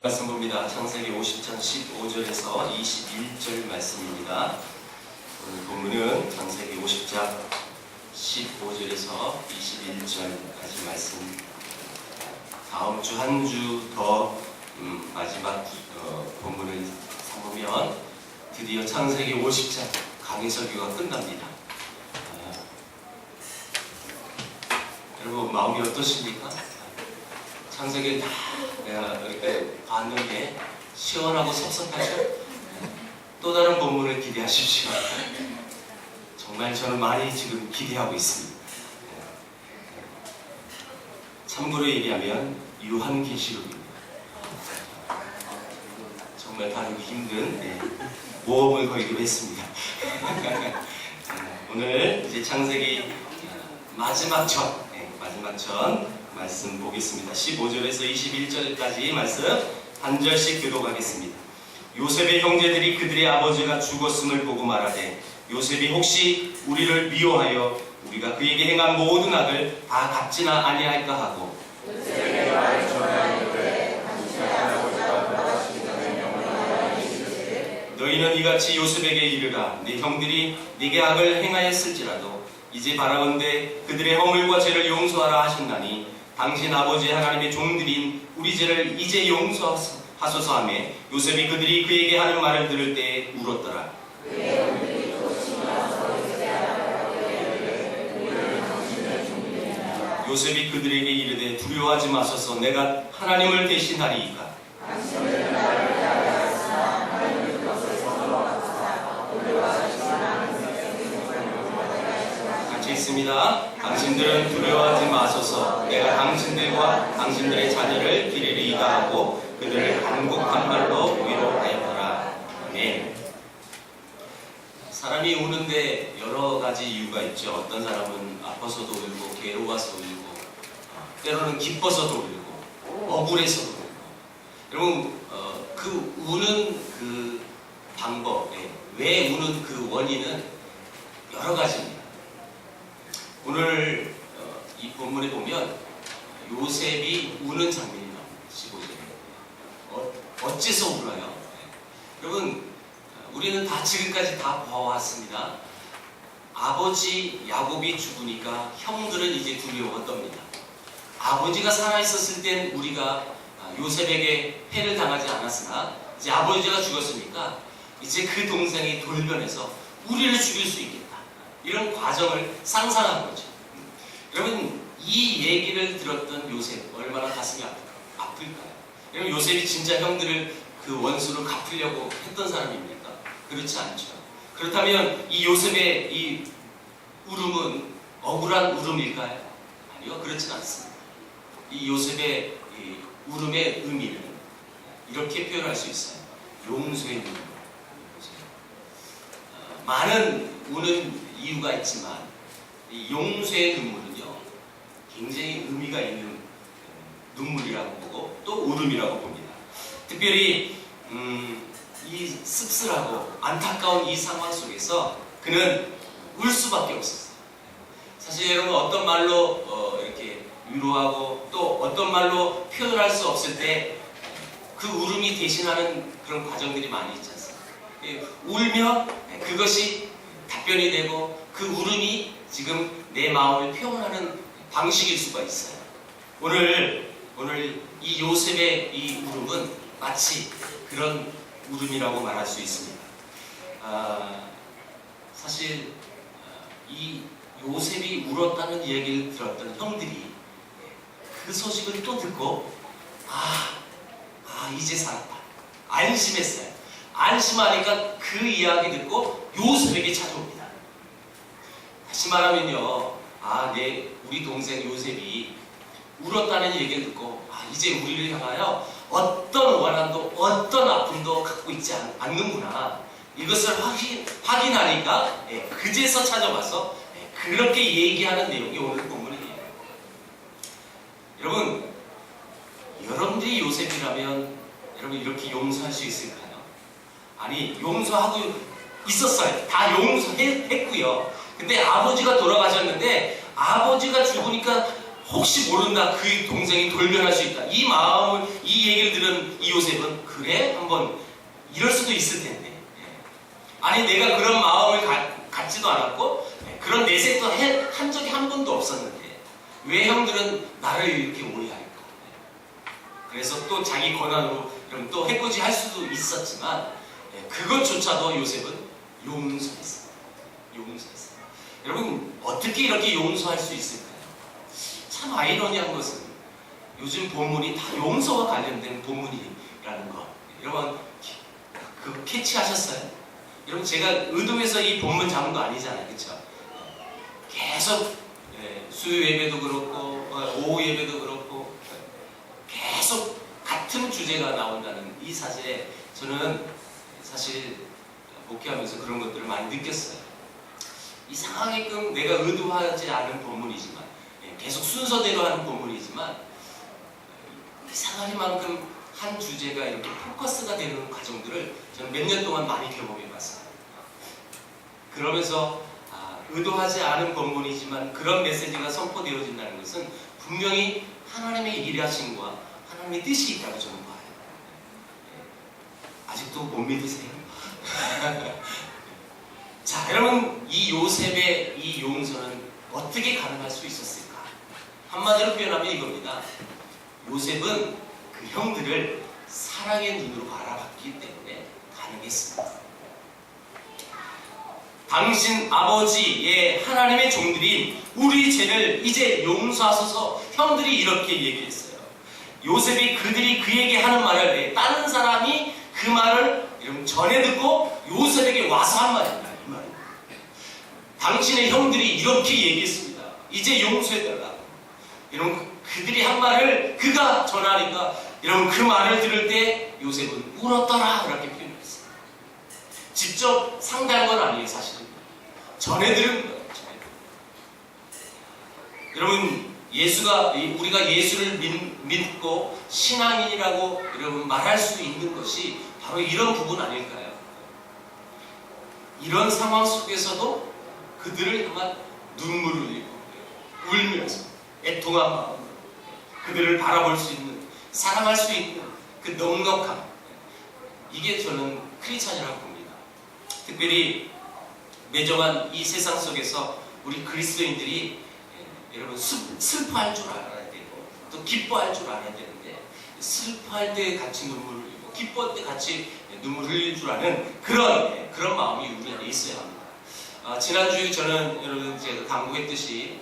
말씀 봅니다. 창세기 50장 15절에서 21절 말씀입니다. 오늘 본문은 창세기 50장 15절에서 21절까지 말씀. 다음 주 한 주 더 마지막 본문을 삼으면 드디어 창세기 50장 강해설교가 끝납니다. 여러분 마음이 어떠십니까? 창세기 다 이렇게 봤는데 시원하고 섭섭하죠? 또 다른 본문을 기대하십시오. 정말 저는 많이 지금 기대하고 있습니다. 참고로 얘기하면 유한계시록입니다. 정말 다루기 힘든 모험을 걸기로 했습니다. 오늘 이제 창세기 마지막 전 말씀 보겠습니다. 15절에서 21절까지 말씀 한 절씩 교독하겠습니다. 요셉의 형제들이 그들의 아버지가 죽었음을 보고 말하되 요셉이 혹시 우리를 미워하여 우리가 그에게 행한 모든 악을 다 갚지나 아니할까 하고 너희는 이같이 요셉에게 이르라. 네 형들이 네게 악을 행하였을지라도 이제 바라건대 그들의 허물과 죄를 용서하라 하셨나니 당신 아버지 하나님의 종들인 우리 죄를 이제 용서하소서 하며 요셉이 그들이 그에게 하는 말을 들을 때에 울었더라. 요셉이 그들에게 이르되 두려워하지 마소서. 내가 하나님을 대신하리이까. 있습니다. 당신들은 두려워하지 마소서. 내가 당신들과 당신들의 자녀를 기르리 이가하고 그들을 간곡한 말로 위로하였더라. 아멘. 사람이 우는데 여러 가지 이유가 있죠. 어떤 사람은 아파서도 울고 괴로워서 울고 때로는 기뻐서도 울고 억울해서도 울고. 여러분 그 우는 그 방법, 왜 우는 그 원인은 여러 가지입니다. 오늘 이 본문에 보면 요셉이 우는 장면이 나옵니다. 15절에. 어째서 울어요? 여러분 우리는 다 지금까지 다 봐왔습니다. 아버지 야곱이 죽으니까 형들은 이제 두려워 떱니다. 아버지가 살아있었을 땐 우리가 요셉에게 해를 당하지 않았으나 이제 아버지가 죽었으니까 이제 그 동생이 돌변해서 우리를 죽일 수 있겠다. 이런 과정을 상상한 거죠. 여러분 이 얘기를 들었던 요셉 얼마나 가슴이 아플까요? 여러분 요셉이 진짜 형들을 그 원수를 갚으려고 했던 사람입니까? 그렇지 않죠. 그렇다면 이 요셉의 이 울음은 억울한 울음일까요? 아니요, 그렇지는 않습니다. 이 요셉의 이 울음의 의미를 이렇게 표현할 수 있어요. 용서의 눈물. 많은 우는 이유가 있지만 이 용서의 눈물은요 굉장히 의미가 있는 눈물이라고 보고 또 울음이라고 봅니다. 특별히 이 씁쓸하고 안타까운 이 상황 속에서 그는 울 수밖에 없었어요. 사실 여러분 어떤 말로 이렇게 위로하고 또 어떤 말로 표현할 수 없을 때 그 울음이 대신하는 그런 과정들이 많이 있지 않습니까? 울면 그것이 답변이 되고 그 울음이 지금 내 마음을 표현하는 방식일 수가 있어요. 오늘 이 요셉의 이 울음은 마치 그런 울음이라고 말할 수 있습니다. 사실 이 요셉이 울었다는 얘기를 들었던 형들이 그 소식을 또 듣고 이제 살았다. 안심했어요. 안심하니까 그 이야기 듣고 요셉에게 찾아옵니다. 다시 말하면요, 우리 동생 요셉이 울었다는 얘기를 듣고 이제 우리를 향하여 어떤 원한도 어떤 아픔도 갖고 있지 않는구나. 이것을 확인하니까 그제서 찾아와서 그렇게 얘기하는 내용이 오늘 본문이에요. 여러분들이 요셉이라면 여러분 이렇게 용서할 수 있을까요? 아니, 용서하고 있었어요. 다 용서했고요. 근데 아버지가 돌아가셨는데 아버지가 죽으니까 혹시 모른다, 그 동생이 돌변할 수 있다, 이 마음을, 이 얘기를 들은 이 요셉은 그래? 한번 이럴 수도 있을 텐데, 아니 내가 그런 마음을 갖지도 않았고 그런 내색도 한 적이 한 번도 없었는데 왜 형들은 나를 이렇게 오해할까? 그래서 또 자기 권한으로 또 해코지 할 수도 있었지만 그것조차도 요셉은 용서했어요. 용서했어요. 여러분 어떻게 이렇게 용서할 수 있을까요? 참 아이러니한 것은 요즘 본문이 다 용서와 관련된 본문이라는 것. 여러분 그 캐치하셨어요? 여러분 제가 의도해서 이 본문 잡은 거 아니잖아요, 그렇죠? 계속 수요 예배도 그렇고 오후 예배도 그렇고 계속 같은 주제가 나온다는 이 사실에 저는 사실 목회하면서 그런 것들을 많이 느꼈어요. 이상하게끔 내가 의도하지 않은 본문이지만 계속 순서대로 하는 본문이지만 이상하리만큼 한 주제가 이렇게 포커스가 되는 과정들을 저는 몇 년 동안 많이 경험해 봤어요. 그러면서 의도하지 않은 본문이지만 그런 메시지가 선포되어진다는 것은 분명히 하나님의 일하심과 하나님의 뜻이 있다고 저는 봐요. 아직도 못 믿으세요? 자, 여러분 이 요셉의 이 용서는 어떻게 가능할 수 있었을까? 한마디로 표현하면 이겁니다. 요셉은 그 형들을 사랑의 눈으로 바라봤기 때문에 가능했습니다. 당신 아버지의 하나님의 종들인 우리 죄를 이제 용서하소서. 형들이 이렇게 얘기했어요. 요셉이 그들이 그에게 하는 말을 다른 사람이 그 말을 전해 듣고 요셉에게 와서 한 말입니다. 이 말입니다. 당신의 형들이 이렇게 얘기했습니다. 이제 용서해달라고. 여러분 그들이 한 말을 그가 전하니까 여러분 그 말을 들을 때 요셉은 울었더라 이렇게 표현했어요. 직접 상대한 건 아니에요, 사실은. 전해 들은 거예요. 여러분 우리가 예수를 믿고 신앙인이라고 여러분 말할 수 있는 것이 바로 이런 부분 아닐까요? 이런 상황 속에서도 그들을 향한 눈물을 흘리고 울면서 애통한 마음으로 그들을 바라볼 수 있는, 사랑할 수 있는 그 넉넉함, 이게 저는 크리스찬이라고 봅니다. 특별히 매정한 이 세상 속에서 우리 그리스도인들이 여러분 슬퍼할 줄 알아야 되고 또 기뻐할 줄 알아야 되는데 슬퍼할 때 같이 눈물을 흘리고 기뻐할 때 같이 눈물을 흘릴 줄 아는 그런 마음이 우리 안에 있어야 합니다. 지난주에 저는 여러분 제가 강구했듯이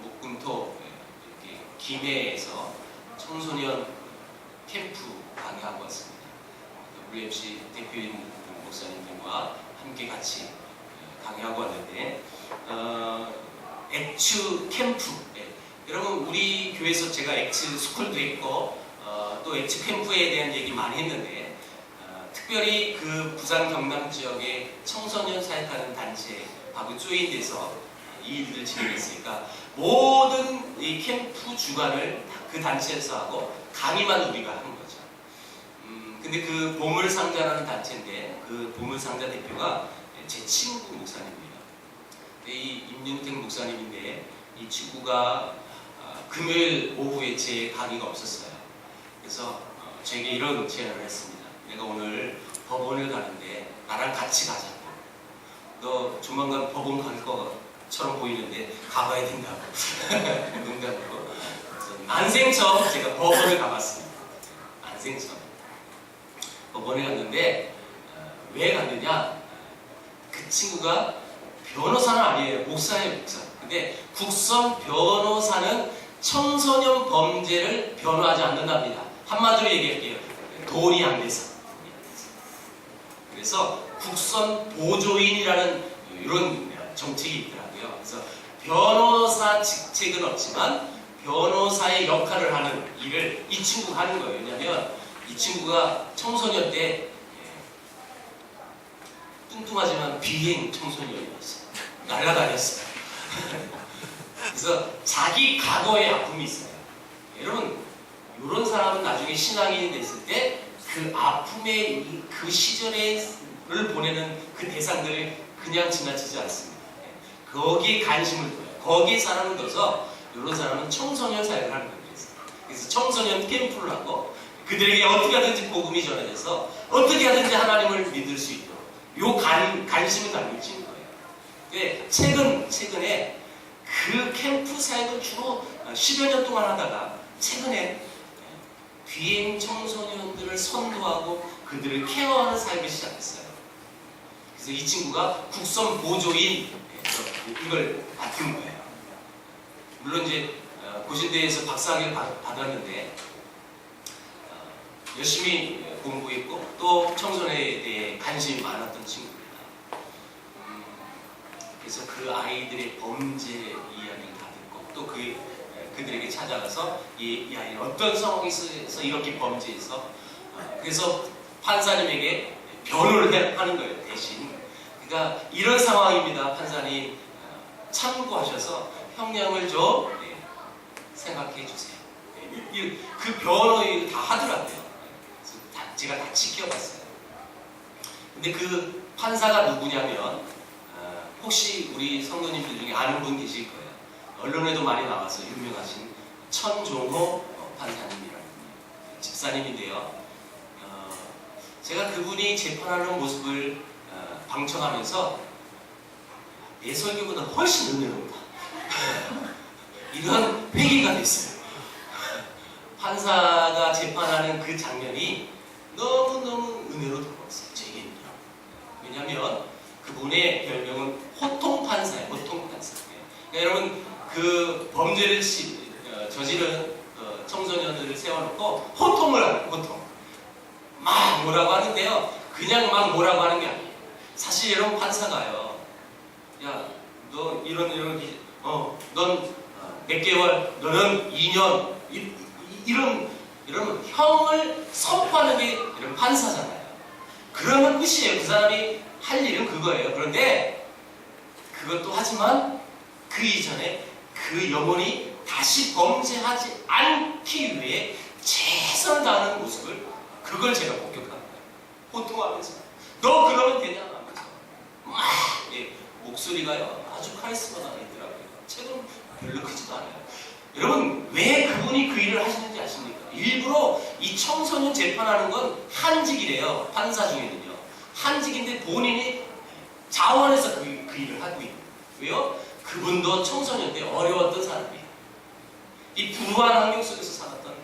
목금토 이렇게 김해에서 청소년 캠프 강의하고 왔습니다. WMC 대표인 목사님들과 함께 같이 강의하고 왔는데 엑츠 캠프, 여러분 우리 교회에서 제가 엑츠 스쿨도 있고 또 엑츠 캠프에 대한 얘기 많이 했는데 특별히 그 부산 경남 지역의 청소년 사역하는 단체하고 조인돼서 이 일들을 진행했으니까 모든 이 캠프 주관을 그 단체에서 하고 강의만 우리가 하는 거죠. 근데 그 보물상자라는 단체인데 그 보물상자 대표가 제 친구 목사님입니다. 이 임윤택 목사님인데 이 친구가 금요일 오후에 제 강의가 없었어요. 그래서 저에게 이런 제안을 했습니다. 내가 오늘 법원을 가는데 나랑 같이 가자고. 너 조만간 법원 갈 것처럼 보이는데 가봐야 된다고. 농담으로. 안생처럼 제가 법원을 가봤습니다. 안생처럼. 법원에 갔는데 왜 갔느냐? 그 친구가 변호사는 아니에요. 목사예요, 목사. 근데 국선 변호사는 청소년 범죄를 변호하지 않는답니다. 한마디로 얘기할게요. 돈이 안 돼서. 그래서 국선 보조인이라는 이런 정책이 있더라고요. 그래서 변호사 직책은 없지만 변호사의 역할을 하는 일을 이 친구가 하는 거예요. 왜냐하면 이 친구가 청소년 때 뚱뚱하지만 비행 청소년이었어요. 날아다녔어요. 그래서 자기 과거의 아픔이 있어요. 여러분 이런 사람은 나중에 신앙인이 됐을 때 그 아픔의 그 시절을 보내는 그 대상들을 그냥 지나치지 않습니다. 거기에 관심을 둬요. 거기에 사랑을 둬서 이런 사람은 청소년 사역을 하는 거예요. 그래서 청소년 캠프를 하고 그들에게 어떻게 하든지 복음이 전해져서 어떻게 하든지 하나님을 믿을 수 있도록 요 관심을 가지고 있는 거예요. 근데 최근에 그 캠프 사역을 주로 10여 년 동안 하다가 최근에 비행 청소년들을 선도하고 그들을 케어하는 사역을 시작했어요. 그래서 이 친구가 국선 보조인 이걸 맡은 거예요. 물론 이제 고신대에서 박사학위를 받았는데 열심히 공부했고 또 청소년에 대해 관심이 많았던 친구입니다. 그래서 그 아이들의 범죄 이야기를 다 듣고 또 그들에게 찾아가서 이 아이는 어떤 상황에서 이렇게 범죄해서 그래서 판사님에게 변호를 하는 거예요. 대신 그러니까 이런 상황입니다. 판사님 참고하셔서 형량을 좀 생각해 주세요. 그 변호를 다 하더라고요. 그래서 제가 다 지켜봤어요. 근데 그 판사가 누구냐면 혹시 우리 성도님들 중에 아는 분 계실 거예요. 언론에도 많이 나와서 유명하신 천종호 판사님이라는 집사님인데요. 제가 그분이 재판하는 모습을 방청하면서 내 설교보다 훨씬 은혜롭다. 이런 회개가 됐어요. 판사가 재판하는 그 장면이 너무너무 은혜로 다가왔어요. 제게는요. 왜냐하면 그분의 별명은 호통판사예요. 호통판사. 그러니까 여러분 그 범죄를 저지른 청소년들을 세워놓고 호통을 하는 호통. 막 뭐라고 하는데요. 그냥 막 뭐라고 하는 게 아니에요. 사실 여러분 판사가요. 야, 너 이런 넌 몇 개월, 너는 2년 이런 형을 선포하는 게 이런 판사잖아요. 그러면 끝이에요. 그 사람이 할 일은 그거예요. 그런데 그것도 하지만 그 이전에 그 영혼이 다시 범죄하지 않기 위해 최선을 다하는 모습을 그걸 제가 목격한 거예요. 호통하면서 너 그러면 되냐 하면서 막 목소리가요 아주 카리스마가 있더라고요. 책은 별로 크지도 않아요. 여러분 왜 그분이 그 일을 하시는지 아십니까? 일부러 이 청소년 재판하는 건 한직이래요. 판사 중에는요. 한직인데 본인이 자원해서 그 일을 하고 있는 거예요. 왜요? 그분도 청소년 때 어려웠던 사람이에요. 이 불우한 환경 속에서 살았던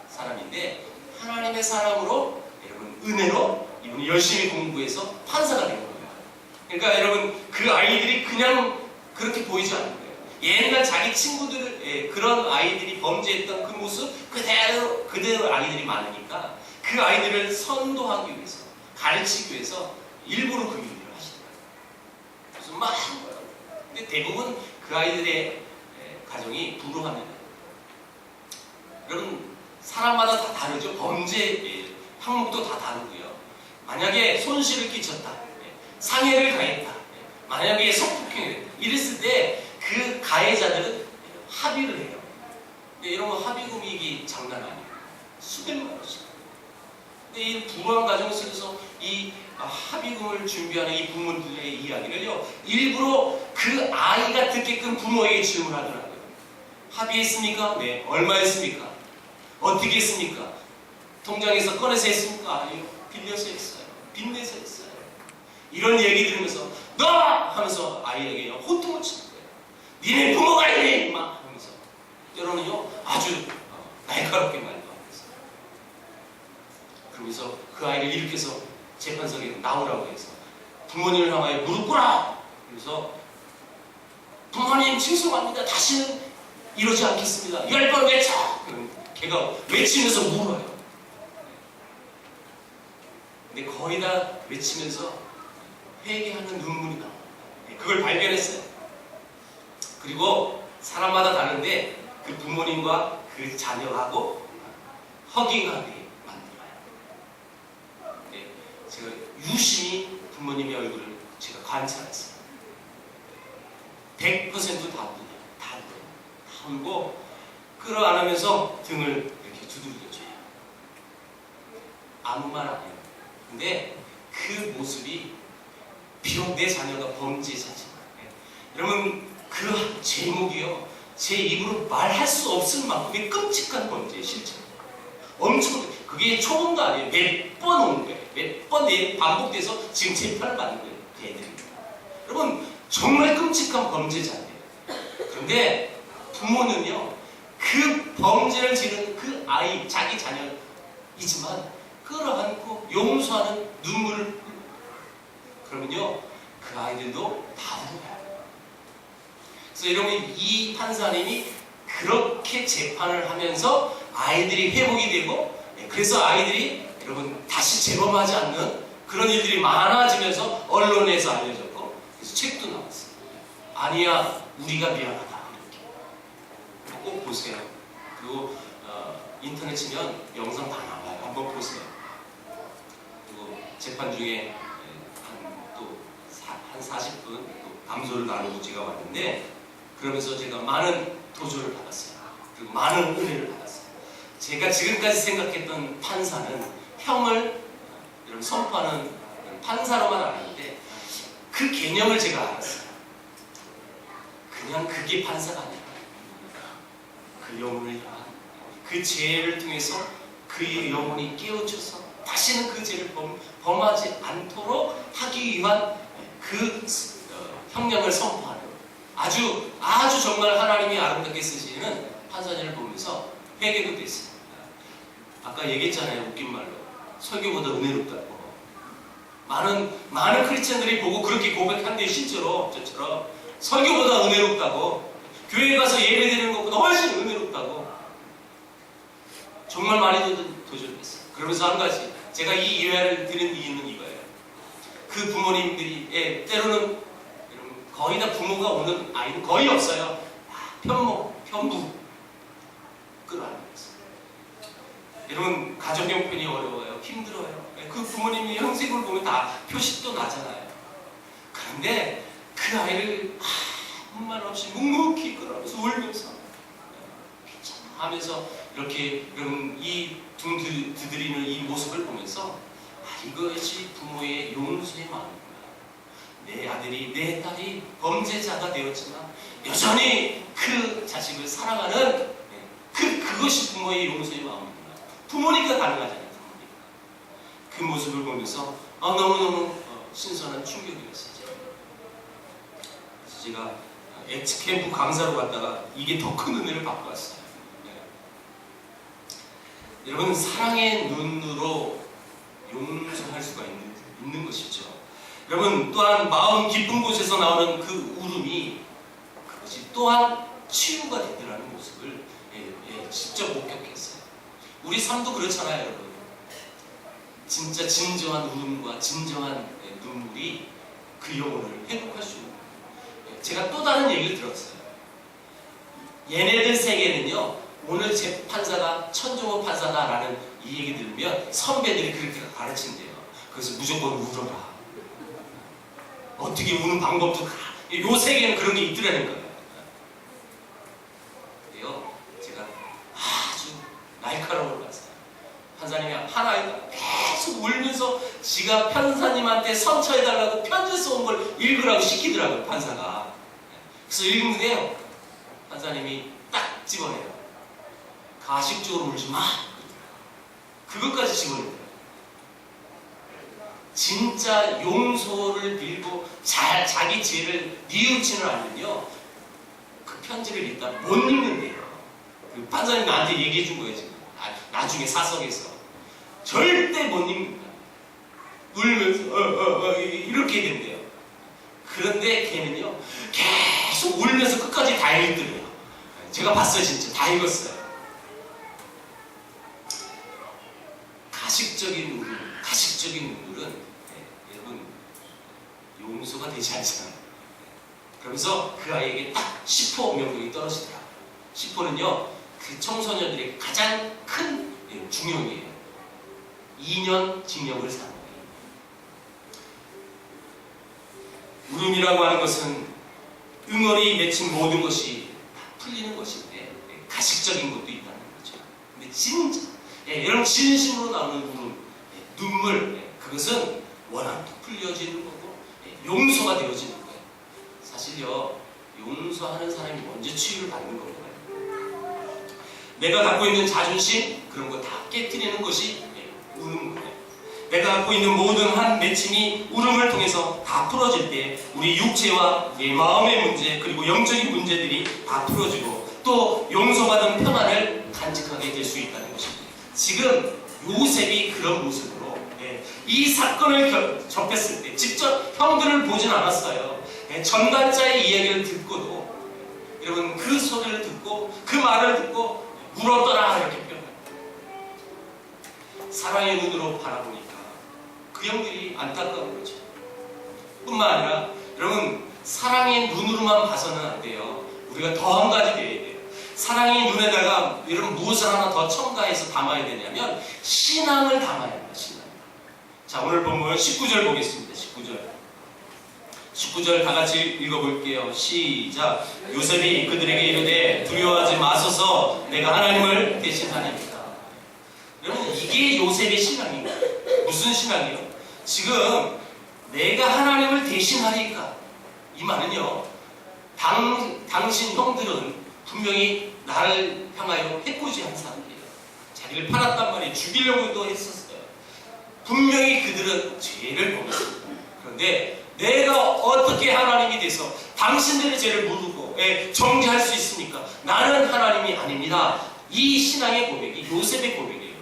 사람인데 하나님의 사랑으로 여러분 은혜로 이분이 열심히 공부해서 판사가 된 거예요. 그러니까 여러분 그 아이들이 그냥 그렇게 보이지 않는 거예요. 옛날 자기 친구들 그런 아이들이 범죄했던 그 모습 그대로 아이들이 많으니까 그 아이들을 선도하기 위해서 가르치기 위해서 일부러 그 일을 하시더라고요. 그래서 막 근데 대부분 그 아이들의 가정이 불우합니다. 여러분 사람마다 다 다르죠. 범죄 항목도 다 다르고요. 만약에 손실을 끼쳤다, 상해를 가했다, 만약에 성폭행을 했다 이랬을 때 그 가해자들은 합의를 해요. 근데 이런 거 합의금이 이게 장난 아니에요. 수백만 원씩. 근데 이 불우한 가정 속에서 이 합의금을 준비하는 이 부모들의 이야기를요 일부러 그 아이가 듣게끔 부모에게 질문하더라고요. 합의했습니까? 네. 얼마 했습니까? 어떻게 했습니까? 통장에서 꺼내서 했습니까? 아니요. 빌려서 했어요. 빚내서 했어요. 이런 얘기 들으면서 너! 하면서 아이에게 호통을 치는 거예요. 니네 부모가 이래 임마! 하면서 때로는요 아주 날카롭게 말도하면서 그러면서 그 아이를 일으켜서 재판석에 나오라고 해서 부모님을 향하여 무릎 꿇어! 그래서 부모님 죄송합니다. 다시는 이러지 않겠습니다. 10번 외쳐! 그럼 걔가 외치면서 울어요. 근데 거의 다 외치면서 회개하는 눈물이 나와요. 그걸 발견했어요. 그리고 사람마다 다른데 그 부모님과 그 자녀하고 허깅하게 만들어요. 제가 유심히 부모님의 얼굴을 제가 관찰했어요. 100% 다 울어요. 다 울어요. 다 울고 끌어안으면서 등을 이렇게 두들겨줘요. 아무 말 안 해요. 근데 그 모습이 비록 내 자녀가 범죄자지만 여러분 그 제목이요 제 입으로 말할 수 없을 만큼의 끔찍한 범죄의 실체. 엄청, 그게 초범도 아니에요. 몇 번 온 거예요. 몇 번 반복돼서 지금 재판을 받는 거예요. 그 애들입니다. 여러분, 정말 끔찍한 범죄자예요. 그런데 부모는요, 그 범죄를 지른 그 아이, 자기 자녀이지만 끌어안고 용서하는 눈물을, 그러면요, 그 아이들도 다 울어요. 그래서 여러분, 이 판사님이 그렇게 재판을 하면서 아이들이 회복이 되고, 그래서 아이들이 여러분 다시 재범하지 않는 그런 일들이 많아지면서 언론에서 알려졌고, 그래서 책도 나왔어요. 아니야, 우리가 미안하다. 이렇게 꼭 보세요. 그리고 인터넷 치면 영상 다 나와요. 한번 보세요. 그리고 재판 중에 한 40분 또 감소를 나누고 제가 왔는데, 그러면서 제가 많은 도전을 받았어요. 그리고 많은 은혜를 받았어요. 제가 지금까지 생각했던 판사는 형을 선포하는 판사로만 알았는데, 그 개념을 제가 알았어요. 그냥 그게 판사가 아니라 그 영혼을 향한, 그 죄를 통해서 그 영혼이 깨우쳐서 다시는 그 죄를 범하지 않도록 하기 위한 그 형량을 선포하는, 아주 정말 하나님이 아름답게 쓰시는 판사님을 보면서 회개도 됐어요. 아까 얘기했잖아요. 웃긴 말로 설교보다 은혜롭다고. 많은 크리스천들이 보고 그렇게 고백한대요. 실제로 저처럼 설교보다 은혜롭다고, 교회 가서 예배드리는 것보다 훨씬 은혜롭다고. 정말 많이 도전했어요. 그러면서 한 가지, 제가 이 예화를 드린 이유는 이거예요. 그 부모님들이 때로는 거의 다 부모가 오는 아이는 거의 없어요. 편부 끌어안는 거죠. 여러분, 가정 형편이 어려워요. 힘들어요. 그 부모님이 형색을 보면 다 표식도 나잖아요. 그런데 그 아이를 아무 말 없이 묵묵히 끌어안면서 울면서 괜찮아 하면서 이렇게 여러분 이 등 두드리는 이 모습을 보면서 이것이 부모의 용서의 마음입니다. 내 아들이, 내 딸이 범죄자가 되었지만 여전히 그 자식을 사랑하는 그것이 부모의 용서의 마음입니다. 부모니까 가능하잖아요. 부모니까. 그 모습을 보면서 너무너무 신선한 충격이었어요. 그래서 제가 엑스캠프 강사로 갔다가 이게 더 큰 은혜를 받고 왔어요. 여러분, 사랑의 눈으로 용서할 수가 있는 것이죠. 여러분, 또한 마음 깊은 곳에서 나오는 그 울음이, 그것이 또한 치유가 되더라는 모습을 직접 목격했어요. 우리 삶도 그렇잖아요, 여러분. 진짜 진정한 울음과 진정한 눈물이 그 영혼을 회복할 수 있는 거예요. 제가 또 다른 얘기를 들었어요. 얘네들 세계는요, 오늘 재판사가 천정호 판사다라는 이 얘기 들으면 선배들이 그렇게 가르친대요. 그래서 무조건 울어라. 어떻게 우는 방법도 요 세계는 그런 게 있더라는 거예요. 근데요, 제가 아주 날카로운 봤어요. 판사님이 한 아이가 계속 울면서 지가 판사님한테 선처해달라고 편지 써온 걸 읽으라고 시키더라고요, 판사가. 그래서 읽는데요, 판사님이 딱 집어내요. 가식적으로 울지 마. 그것까지 집어내요. 진짜 용서를 빌고 자기 죄를 뉘우치는 아이는요, 그 편지를 읽다 못 읽는데요. 그 판사님 나한테 얘기해 준 거예요, 지금. 나중에 사석에서. 절대 못 읽는다. 울면서, 이렇게 된대요. 그런데 걔는요, 계속 울면서 끝까지 다 읽더래요. 제가 봤어요, 진짜. 다 읽었어요. 가식적인 울음, 가식적인 눈물은 여러분 용서가 되지 않잖아요. 그러면서 그 아이에게 딱 10호 명령이 떨어지더라고요. 10호는요, 그 청소년들의 가장 큰 중형이에요. 2년 징역을 사는 거예요. 울음이라고 하는 것은 응어리 맺힌 모든 것이 다 풀리는 것인데 가식적인 것도 있다는 거죠. 근데 진짜 여러분 진심으로 나오는 울음, 눈물, 그것은 원한도 풀려지는 거고 용서가 되어지는 거예요. 사실요, 용서하는 사람이 먼저 치유를 받는 겁니다. 내가 갖고 있는 자존심 그런 거 다 깨뜨리는 것이 우는 거예요. 내가 갖고 있는 모든 한 맺힘이 울음을 통해서 다 풀어질 때 우리 육체와 내 마음의 문제 그리고 영적인 문제들이 다 풀어지고 또 용서받은 평안을 간직하게 될 수 있다는 것입니다. 지금 요셉이 그런 모습으로 이 사건을 접했을 때 직접 형들을 보진 않았어요. 전단자의 이야기를 듣고도 여러분 그 소리를 듣고 그 말을 듣고 물었더라 이렇게 표현합니다. 사랑의 눈으로 바라보니까 그 형들이 안타까운 거죠. 뿐만 아니라 여러분 사랑의 눈으로만 봐서는 안 돼요. 우리가 더 한 가지 돼야 돼요. 사랑의 눈에다가 여러분 무엇을 하나 더 첨가해서 담아야 되냐면 신앙을 담아야 합니다. 신앙. 자, 오늘 본문 19절 보겠습니다. 19절 다 같이 읽어볼게요. 시작. 요셉이 그들에게 이르되 두려워하지 마소서 내가 하나님을 대신하니까. 여러분 이게 요셉의 신앙입니다. 무슨 신앙이요? 지금 내가 하나님을 대신하니까 이 말은요 당신 형들은 분명히 나를 향하여 해코지한 사람이에요. 자기를 팔았단 말이에요. 죽이려고도 했었어요. 분명히 그들은 죄를 범했습니다. 그런데 내가 어떻게 하나님이 돼서 당신들의 죄를 물고 정죄할 수 있습니까? 나는 하나님이 아닙니다. 이 신앙의 고백이 요셉의 고백이에요.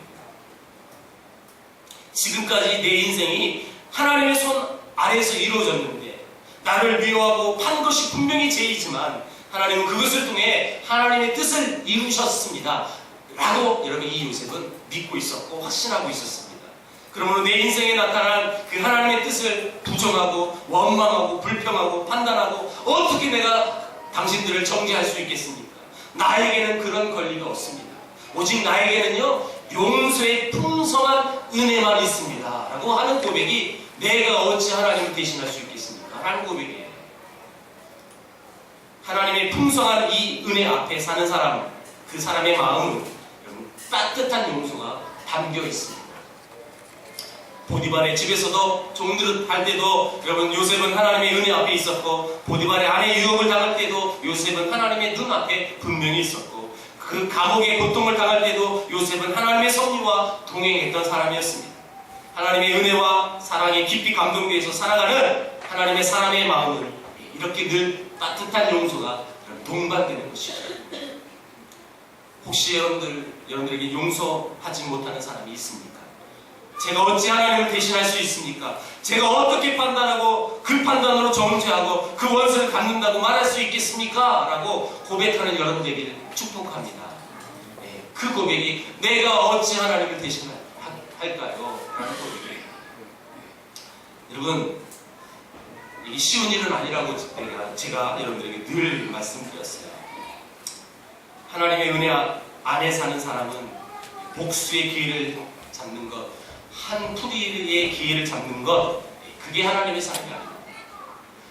지금까지 내 인생이 하나님의 손 아래에서 이루어졌는데 나를 미워하고 판 것이 분명히 죄이지만 하나님은 그것을 통해 하나님의 뜻을 이루셨습니다. 라고 여러분 이 요셉은 믿고 있었고 확신하고 있었습니다. 그러므로 내 인생에 나타난 그 하나님의 뜻을 부정하고 원망하고 불평하고 판단하고 어떻게 내가 당신들을 정죄할 수 있겠습니까? 나에게는 그런 권리가 없습니다. 오직 나에게는요 용서의 풍성한 은혜만 있습니다. 라고 하는 고백이 내가 어찌 하나님을 대신할 수 있겠습니까? 라는 고백이에요. 하나님의 풍성한 이 은혜 앞에 사는 사람, 그 사람의 마음은 따뜻한 용서가 담겨 있습니다. 보디발의 집에서도 종들을 할 때도 여러분 요셉은 하나님의 은혜 앞에 있었고 보디발의 아내 유혹을 당할 때도 요셉은 하나님의 눈 앞에 분명히 있었고 그 감옥의 고통을 당할 때도 요셉은 하나님의 섭리와 동행했던 사람이었습니다. 하나님의 은혜와 사랑에 깊이 감동되어서 살아가는 하나님의 사람의 마음은 이렇게 늘 따뜻한 용서가 동반되는 것이죠. 혹시 여러분들에게 용서하지 못하는 사람이 있습니까? 제가 어찌 하나님을 대신할 수 있습니까? 제가 어떻게 판단하고 그 판단으로 정죄하고 그 원수를 갚는다고 말할 수 있겠습니까? 라고 고백하는 여러분들에게 축복합니다. 그 고백이 내가 어찌 하나님을 대신할까요? 라는 고백이에요. 여러분 이게 쉬운 일은 아니라고 제가 여러분들에게 늘 말씀드렸어요. 하나님의 은혜 안에 사는 사람은 복수의 기회를 잡는 것, 한 풀이의 기회를 잡는 것, 그게 하나님의 사람이 아닙니다.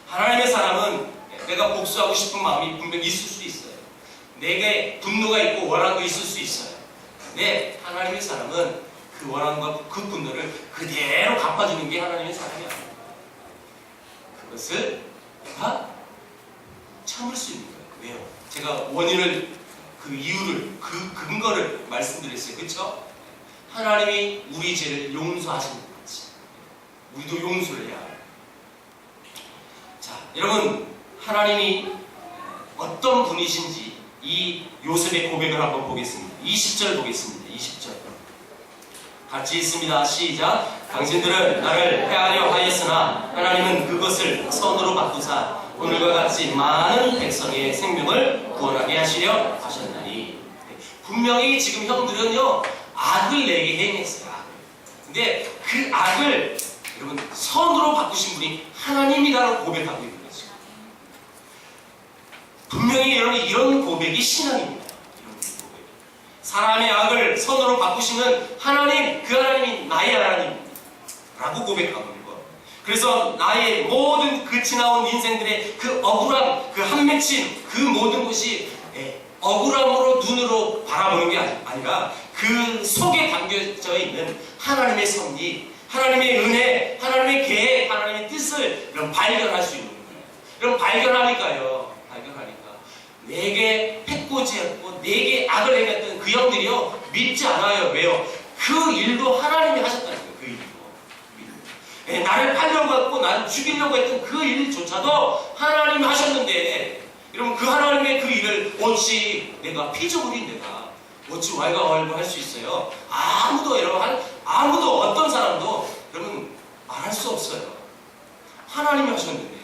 하나님의 사람은 내가 복수하고 싶은 마음이 분명히 있을 수 있어요. 내게 분노가 있고 원한도 있을 수 있어요. 근데 하나님의 사람은 그 원한과 그 분노를 그대로 갚아주는 게 하나님의 사람이 아닙니다. 그것을 내가 참을 수 있는 거예요. 왜요? 제가 원인을, 그 이유를, 그 근거를 말씀드렸어요. 그렇죠? 하나님이 우리 죄를 용서하시는 것 같이 우리도 용서를 해야 해요. 자, 여러분 하나님이 어떤 분이신지 이 요셉의 고백을 한번 보겠습니다. 20절 보겠습니다. 20절 같이 있습니다. 시작. 당신들은 나를 해하려 하였으나 하나님은 그것을 선으로 바꾸사 오늘과 같이 많은 백성의 생명을 구원하게 하시려 하셨나니. 분명히 지금 형들은요 악을 내게 행했어요. 근데 그 악을 여러분 선으로 바꾸신 분이 하나님이라고 고백하고 있는 거죠. 분명히 여러분 이런 고백이 신앙입니다. 이런 고백. 사람의 악을 선으로 바꾸시는 하나님, 그 하나님이 나의 하나님라고 고백하고 있는 거. 그래서 나의 모든 그 지나온 인생들의 그 억울함, 그 한맺힘, 그 모든 것이 억울함으로 눈으로 바라보는 게 아니라 그 속에 담겨져 있는 하나님의 섭리, 하나님의 은혜, 하나님의 계획, 하나님의 뜻을 여러분 발견할 수 있는 거예요. 여러분 발견하니까요. 발견하니까 내게 패꼬지했고 내게 악을 행했던 그 형들이요 믿지 않아요. 왜요? 그 일도 하나님이 하셨다는 거예요. 그 일도. 예, 나를 팔려고 했고 나를 죽이려고 했던 그 일조차도 하나님이 하셨는데 여러분 그 하나님의 그 일을 어찌 내가 피조물인 내가 어찌 왈가왈부할 수 있어요? 아무도 여러분 아무도 어떤 사람도 여러분 말할 수 없어요. 하나님이 하셨는데요.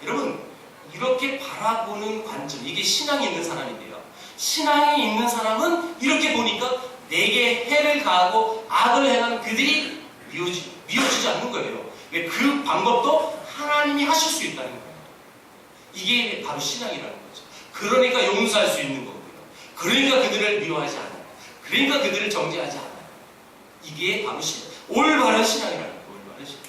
여러분 이렇게 바라보는 관점 이게 신앙이 있는 사람인데요. 신앙이 있는 사람은 이렇게 보니까 내게 해를 가하고 악을 행한 그들이 미워지지 않는 거예요. 왜? 그 방법도 하나님이 하실 수 있다는 거예요. 이게 바로 신앙이라는 거죠. 그러니까 용서할 수 있는 거고요. 그러니까 그들을 미워하지 않아요. 그러니까 그들을 정죄하지 않아요. 이게 바로 올바른 신앙이라는 거예요. 올바른 신앙.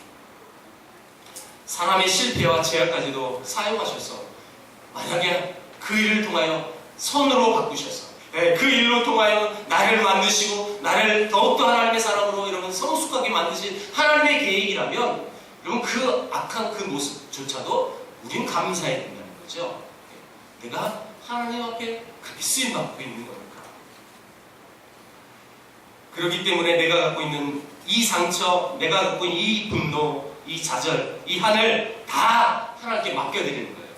사람의 실패와 죄악까지도 사용하셔서 만약에 그 일을 통하여 선으로 바꾸셔서 그 일로 통하여 나를 만드시고 나를 더욱더 하나님의 사람으로 여러분 성숙하게 만드신 하나님의 계획이라면 여러분 그 악한 그 모습조차도 우린 감사해야 된다는 거죠. 내가 하나님 앞에 그렇게 쓰임받고 있는 거니까. 그렇기 때문에 내가 갖고 있는 이 상처, 내가 갖고 있는 이 분노, 이 좌절, 이 한을 다 하나님께 맡겨드리는 거예요.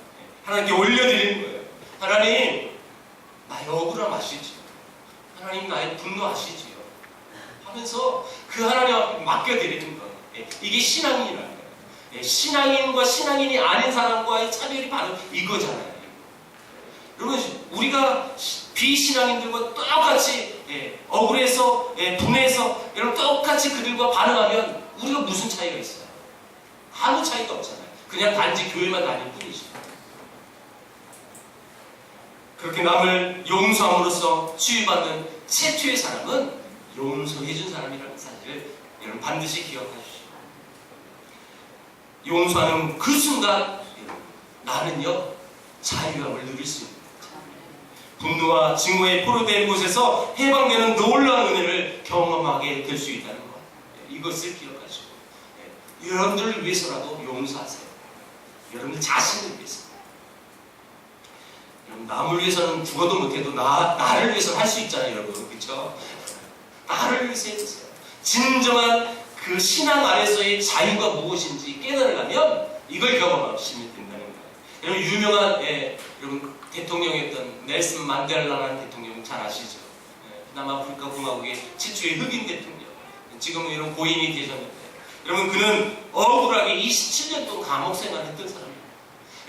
하나님께 올려드리는 거예요. 하나님 나의 억울함 아시지요? 하나님 나의 분노 아시지요? 하면서 그 하나님 앞에 맡겨드리는 거예요. 이게 신앙인이라는 거예요. 신앙인과 신앙인이 아닌 사람과의 차별이 바로 이거잖아요. 여러분 우리가 비신앙인들과 똑같이 억울해서 분해서 여러분 똑같이 그들과 반응하면 우리가 무슨 차이가 있어요? 아무 차이가 없잖아요. 그냥 단지 교회만 다닐 뿐이죠. 그렇게 남을 용서함으로써 치유받는 최초의 사람은 용서해준 사람이라는 사실을 여러분 반드시 기억하십시오. 용서하는 그 순간 나는요 자유함을 누릴 수 있는 분노와 증오에 포로된 곳에서 해방되는 놀라운 은혜를 경험하게 될 수 있다는 것. 이것을 기억하시고 여러분들을 위해서라도 용서하세요. 여러분들 자신을 위해서. 여러분 남을 위해서는 죽어도 못해도 나를 위해서는 할 수 있잖아요. 여러분 그렇죠? 나를 위해서 해주세요. 진정한 그 신앙 안에서의 자유가 무엇인지 깨달으려면 이걸 경험하시면 된다는 거예요. 여러분 유명한 여러분 대통령이었던 넬슨 만델라라는 대통령 잘 아시죠? 남아프리카 공화국의 최초의 흑인 대통령. 지금은 이런 고인이 되셨는데 여러분 그는 억울하게 27년 동안 감옥 생활했던 사람입니다.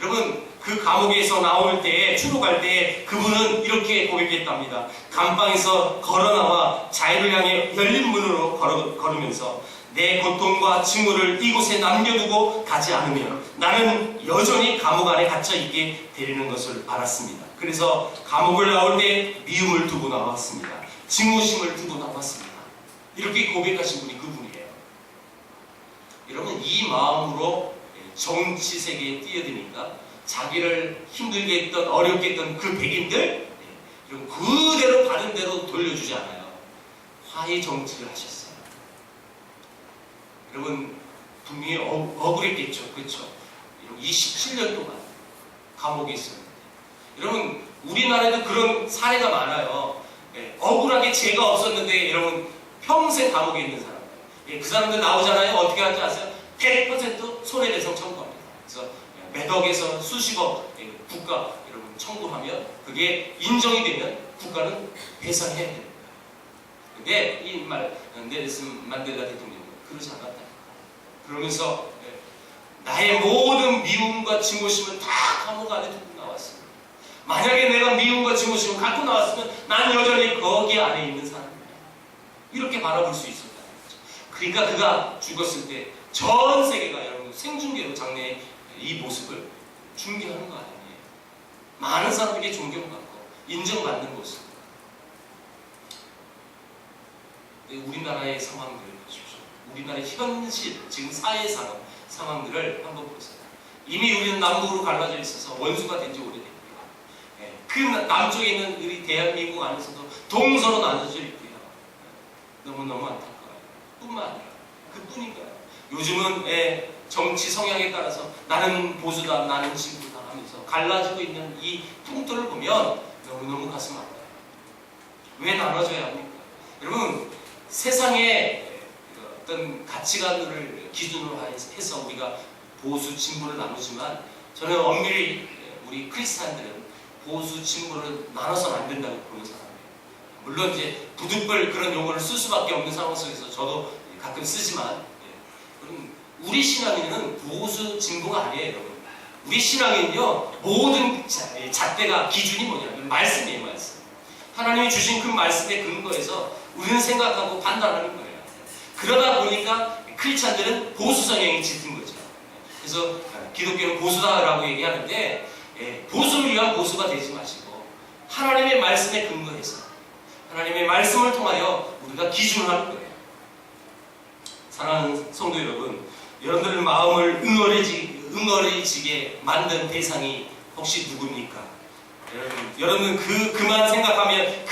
여러분 그 감옥에서 나올 때 추록할 때 그분은 이렇게 고백했답니다. 감방에서 걸어나와 자유를 향해 열린 문으로 걸으면서 내 고통과 증오를 이곳에 남겨두고 가지 않으면 나는 여전히 감옥 안에 갇혀있게 되는 것을 알았습니다. 그래서 감옥을 나올 때 미움을 두고 나왔습니다. 증오심을 두고 나왔습니다. 이렇게 고백하신 분이 그분이에요. 여러분 이 마음으로 정치 세계에 뛰어드니까 자기를 힘들게 했던 어렵게 했던 그 백인들 그대로 바른 대로 돌려주지 않아요. 화해 정치를 하셨어요. 여러분 분명히 억울했겠죠. 그렇죠? 27년 동안 감옥에 있었는데 여러분 우리나라에도 그런 사례가 많아요. 억울하게 죄가 없었는데 여러분 평생 감옥에 있는 사람들. 그 사람들 나오잖아요. 어떻게 하는지 아세요? 100% 손해배상 청구합니다. 그래서 몇 억에서 수십억 국가 여러분 청구하면 그게 인정이 되면 국가는 배상해야 됩니다. 근데 이 말 넬슨 만델라 대통령은 그러지 않았다. 그러면서 나의 모든 미움과 증오심을 다 감옥 안에 두고 나왔습니다. 만약에 내가 미움과 증오심을 갖고 나왔으면 난 여전히 거기 안에 있는 사람입니다. 이렇게 바라볼 수 있었다는 거죠. 그러니까 그가 죽었을 때 전 세계가 여러분 생중계로 장래의 이 모습을 중계하는 거 아니에요. 많은 사람에게 존경받고 인정받는 모습. 우리나라의 상황들 보십시오. 우리나라의 현실, 지금 사회 상황들을 한번 보세요. 이미 우리는 남북으로 갈라져 있어서 원수가 된 지 오래됐고요. 그 남쪽에 있는 우리 대한민국 안에서도 동서로 나눠져 있고요. 너무너무 안타까워요. 뿐만 아니라 그뿐인가요? 요즘은 정치 성향에 따라서 나는 보수다, 나는 진보다 하면서 갈라지고 있는 이 풍토를 보면 너무너무 가슴 아파요. 왜 나눠져야 합니까? 여러분, 세상의 어떤 가치관을 기준으로 해서 우리가 보수 진보를 나누지만, 저는 엄밀히 우리 크리스찬들은 보수 진보를 나눠서는 안 된다고 보는 사람이에요. 물론 이제 부득불 그런 용어를 쓸 수밖에 없는 상황 속에서 저도 가끔 쓰지만, 우리 신앙에는 보수 진보가 아니에요, 여러분. 우리 신앙에는요, 모든 잣대가 기준이 뭐냐면 말씀이에요, 말씀. 하나님이 주신 그 말씀에 근거해서 우리는 생각하고 판단하는 거예요. 그러다 보니까 크리스찬들은 보수 성향이 짙은 거죠. 그래서 기독교는 보수다라고 얘기하는데, 보수를 위한 보수가 되지 마시고 하나님의 말씀에 근거해서 하나님의 말씀을 통하여 우리가 기준을 하는 거예요. 사랑하는 성도 여러분, 여러분들의 마음을 응어리지게 만든 대상이 혹시 누굽니까? 여러분 그만 생각하면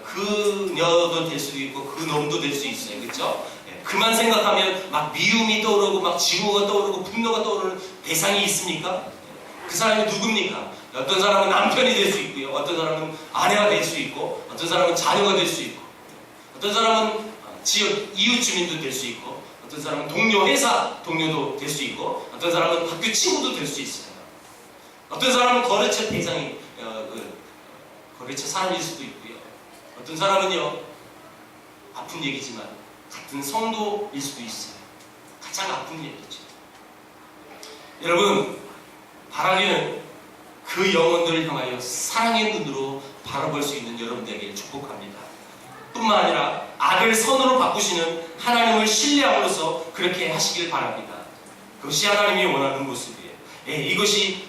그녀도 될 수도 있고 그 놈도 될 수 있어요, 그렇죠? 그만 생각하면 막 미움이 떠오르고 막 증오가 떠오르고 분노가 떠오르는 대상이 있습니까? 그 사람이 누굽니까? 어떤 사람은 남편이 될 수 있고요, 어떤 사람은 아내가 될 수 있고, 어떤 사람은 자녀가 될 수 있고, 어떤 사람은 지역 이웃 주민도 될 수 있고, 어떤 사람은 동료 회사 동료도 될 수 있고, 어떤 사람은 학교 친구도 될 수 있어요. 어떤 사람은 거래처 대상이 거래처 사람일 수도 있고요. 어떤 사람은요, 아픈 얘기지만 같은 성도일 수도 있어요. 가장 아픈 얘기죠. 여러분, 바라기는 그 영혼들을 향하여 사랑의 눈으로 바라볼 수 있는 여러분들에게 축복합니다. 뿐만 아니라 악을 선으로 바꾸시는 하나님을 신뢰함으로써 그렇게 하시길 바랍니다. 그것이 하나님이 원하는 모습이에요. 이것이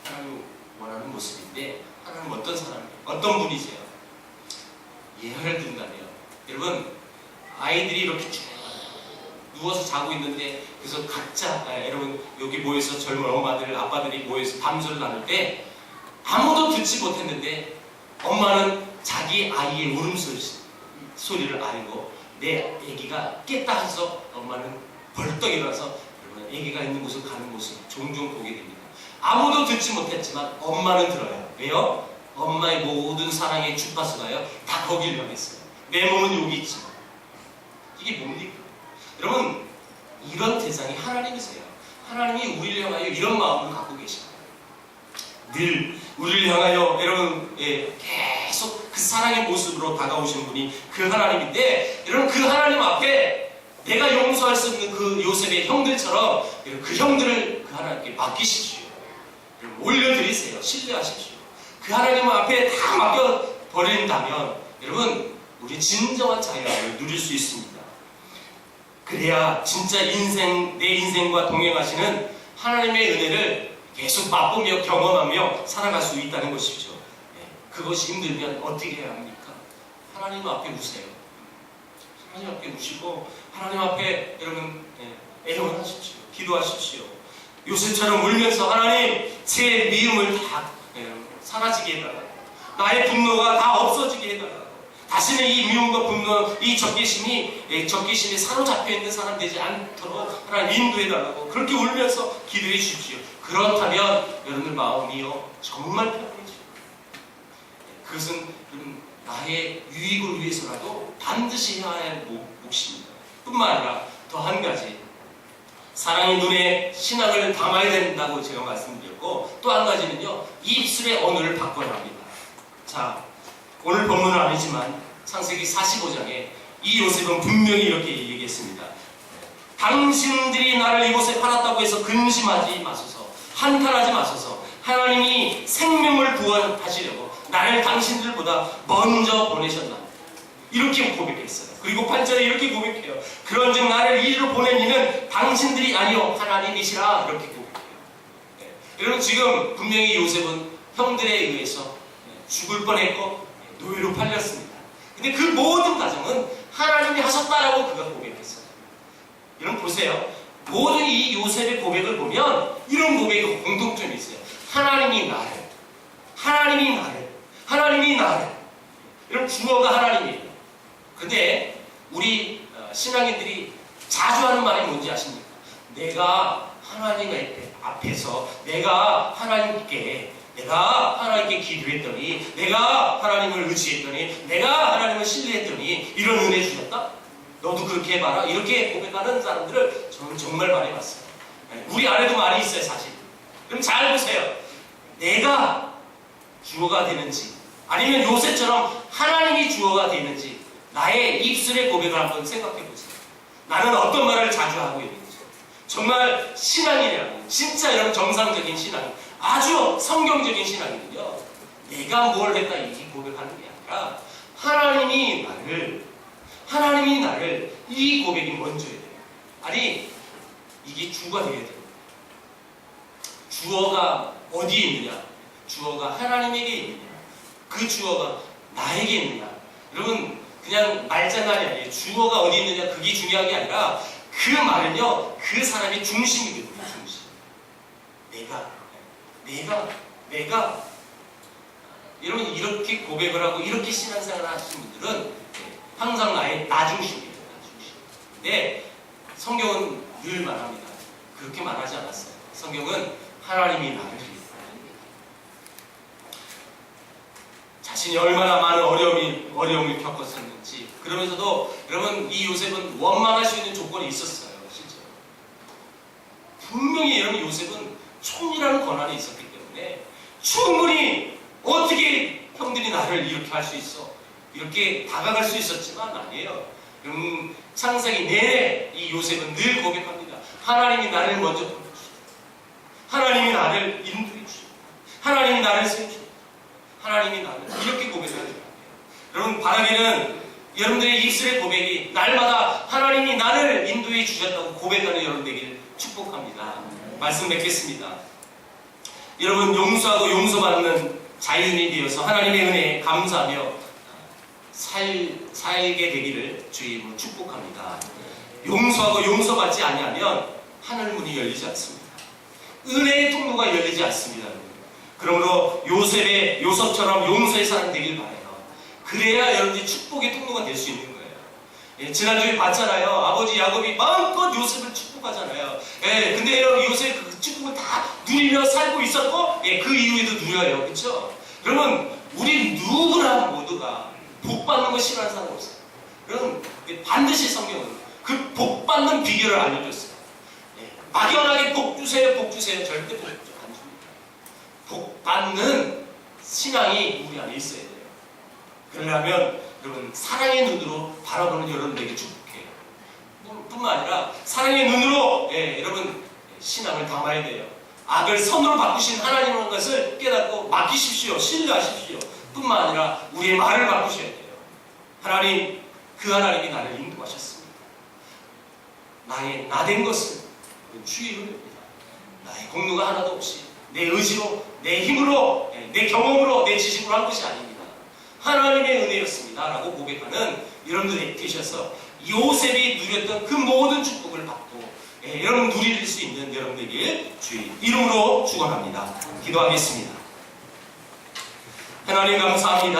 하나님이 원하는 모습인데, 하나님은 어떤 사람이에요? 어떤 분이세요? 예를 든다면, 여러분, 아이들이 이렇게 쭉 누워서 자고 있는데, 그래서 각자 여러분 여기 모여서 젊은 엄마들, 아빠들이 모여서 밤소를 나눌 때 아무도 듣지 못했는데 엄마는 자기 아이의 울음소리를 알고 내 아기가 깼다 해서 엄마는 벌떡 일어나서 여러분 아기가 있는 곳을 가는 모습 종종 보게 됩니다. 아무도 듣지 못했지만 엄마는 들어요. 왜요? 엄마의 모든 사랑의 주파수가요 다 거길 향했어요. 내 몸은 여기 있지만. 이게 뭡니까? 여러분, 이런 대상이 하나님이세요. 하나님이 우리를 향하여 이런 마음을 갖고 계십니다. 늘 우리를 향하여 여러분 계속 그 사랑의 모습으로 다가오신 분이 그 하나님인데, 여러분 그 하나님 앞에 내가 용서할 수 없는 그 요셉의 형들처럼 그 형들을 그 하나님께 맡기십시오. 올려드리세요. 신뢰하십시오. 그 하나님 앞에 다 맡겨버린다면 여러분 우리 진정한 자유를 누릴 수 있습니다. 그래야 진짜 내 인생과 동행하시는 하나님의 은혜를 계속 맛보며 경험하며 살아갈 수 있다는 것이죠. 그것이 힘들면 어떻게 해야 합니까? 하나님 앞에 우세요. 하나님 앞에 우시고 하나님 앞에 여러분 애원하십시오. 기도하십시오. 요셉처럼 울면서 하나님 제 미움을 다 사라지게 해달라고, 나의 분노가 다 없어지게 해달라고, 다시는 이 미움과 분노, 이 적개심에 사로잡혀 있는 사람 되지 않도록 하나님 인도해달라고 그렇게 울면서 기도해 주십시오. 그렇다면 여러분들 마음이요 정말 편해지죠. 그것은 나의 유익을 위해서라도 반드시 해야 할 몫입니다. 뿐만 아니라 더 한 가지, 사랑의 눈에 신앙을 담아야 된다고 제가 말씀드렸고, 또 한 가지는요 입술의 언어를 바꿔야 합니다. 자, 오늘 본문은 아니지만 창세기 45장에 이 요셉은 분명히 이렇게 얘기했습니다. 당신들이 나를 이곳에 팔았다고 해서 근심하지 마소서, 한탄하지 마소서. 하나님이 생명을 부활하시려고 나를 당신들보다 먼저 보내셨나, 이렇게 고백했어요. 그리고 8절에 이렇게 고백해요. 그런즉 나를 이리로 보낸 이는 당신들이 아니요 하나님이시라, 이렇게 고백해요. 여러분 지금 분명히 요셉은 형들에 의해서 죽을 뻔했고 노예로 팔렸습니다. 근데 그 모든 과정은 하나님이 하셨다라고 그가 고백했어요. 여러분 보세요. 모든 이 요셉의 고백을 보면 이런 고백이 공통점이 있어요. 하나님이 나를. 여러분 주어가 하나님이에요. 근데 우리 신앙인들이 자주 하는 말이 뭔지 아십니까? 내가 하나님 앞에 앞에서 내가 하나님께 기도했더니, 내가 하나님을 의지했더니, 내가 하나님을 신뢰했더니 이런 은혜 주셨다? 너도 그렇게 해봐라. 이렇게 고백하는 사람들을 저는 정말 많이 봤어요. 우리 안에도 많이 있어요, 사실. 그럼 잘 보세요. 내가 주어가 되는지, 아니면 요셉처럼 하나님이 주어가 되는지, 나의 입술의 고백을 한번 생각해 보세요. 나는 어떤 말을 자주 하고 있는지. 정말 신앙이냐, 진짜 여러분 정상적인 신앙, 아주 성경적인 신앙이면요, 내가 뭘 했다 이 고백하는 게 아니라 하나님이 나를 이 고백이 먼저야 돼요. 아니, 이게 주어가 되어야 돼요. 주어가 어디에 있느냐? 주어가 하나님에게 있느냐? 그 주어가 나에게 있느냐? 여러분, 그냥 말장난이 아니에요. 주어가 어디 있느냐? 그게 중요한 게 아니라 그 말은요, 그 사람의 중심이거든요. 중심. 내가 여러분, 이렇게 고백을 하고 이렇게 신앙생활을 하시는 분들은 항상 나 중심이에요. 나 중심. 근데 성경은 늘 말합니다. 그렇게 말하지 않았어요. 성경은 하나님이 나를 위해, 자신이 얼마나 많은 어려움을 겪었었는지, 그러면서도 여러분, 이 요셉은 원망할 수 있는 조건이 있었어요. 실제로 분명히 여러분, 요셉은 총리라는 권한이 있었기 때문에 충분히 어떻게 형들이 나를 이렇게 할 수 있어, 이렇게 다가갈 수 있었지만 아니에요. 창세기 내내 이 요셉은 늘 고백합니다. 하나님이 나를 먼저 보내주시다. 하나님이 나를 인도해 주시다. 하나님이 나를 세우시다. 하나님이 나를, 이렇게 고백하는 거예요. 여러분, 바라기는 여러분들의 입술의 고백이 날마다 하나님이 나를 인도해 주셨다고 고백하는 여러분 되기를 축복합니다. 말씀 맺겠습니다. 여러분, 용서하고 용서받는 자연인이 되어서 하나님의 은혜에 감사하며 살게 되기를 주의 이름으로 축복합니다. 용서하고 용서받지 아니하면 하늘문이 열리지 않습니다. 은혜의 통로가 열리지 않습니다. 그러므로 요셉처럼 용서의 사람 되길 바라요. 그래야 여러분들이 축복의 통로가 될 수 있는 거예요. 지난주에 봤잖아요. 아버지 야곱이 마음껏 요셉을 축복하잖아요. 근데 요셉 그 축복을 다 누리며 살고 있었고, 그 이후에도 누려요. 그렇죠? 그러면 우리 누구나 모두가 복 받는 거 싫어하는 사람 없어요. 그럼 반드시 성경은 그 복 받는 비결을 알려줬어요. 막연하게 복 주세요, 복 주세요. 절대 복 안 줍니다. 복 받는 신앙이 우리 안에 있어야 돼요. 그러려면 여러분, 사랑의 눈으로 바라보는 여러분에게 축복해요. 뿐만 아니라 사랑의 눈으로 여러분 신앙을 담아야 돼요. 악을 선으로 바꾸신 하나님의 것을 깨닫고 맡기십시오. 신뢰하십시오. 뿐만 아니라 우리의 말을 바꾸셔야 돼요. 하나님, 그 하나님이 나를 인도하셨습니다. 나 된 것은 주의 은혜입니다. 나의 공로가 하나도 없이 내 의지로, 내 힘으로, 내 경험으로, 내 지식으로 한 것이 아닙니다. 하나님의 은혜였습니다. 라고 고백하는 여러분들이 되셔서 요셉이 누렸던 그 모든 축복을 받고 여러분 누릴 수 있는 여러분들에게 주의 이름으로 축원합니다. 기도하겠습니다. 하나님 감사합니다.